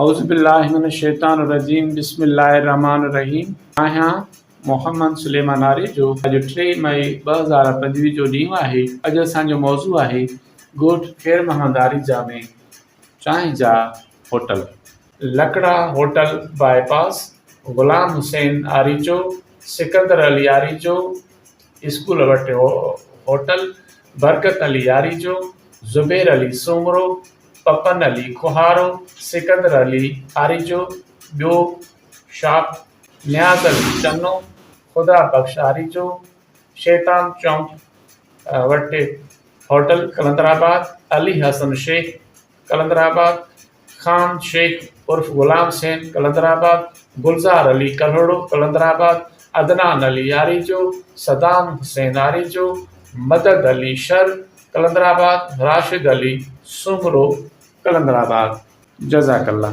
औज़ुबिल्लाहिमिनश्शैतानिर्रजीम बिस्मिल्लाहिर्रहमानिर्रहीम। आहियां मोहम्मद सुलेमान आरेजो। अॼु 3 मई 2025 जो ॾींहुं आहे। अॼु असांजो मौज़ू आहे ॻोठ ख़ैर मोहम्मद आरेजा में चांहि जा होटल। लकड़ा होटल बाईपास, ग़ुलाम हुसैन आरीचो, सिकंदर अली आरीचो, स्कूल वटि होटल, बरकत अली आरीचो, ज़ुबैर अली सूमरो, पपन अली खुहारो, सिकंदर अली आरीचो, ॿियो शॉप नियाज़ अली चन्नो, खुदा बख्श आरीचो, शैतान चौक वटि होटल कलंदराबाद, अली हसन शेख कलंदराबाद, खान शेख उर्फ गुलाम हुसैन कलंदराबाद, गुलजार अली कल्हड़ो कलंदराबाद, अदनान अली आरीचो, सदाम हुसैन आरीचो, मदद अली शर कलंदराबाद, राशिद अली सूमरो कलंदराबाद। जज़ाकल्लाह।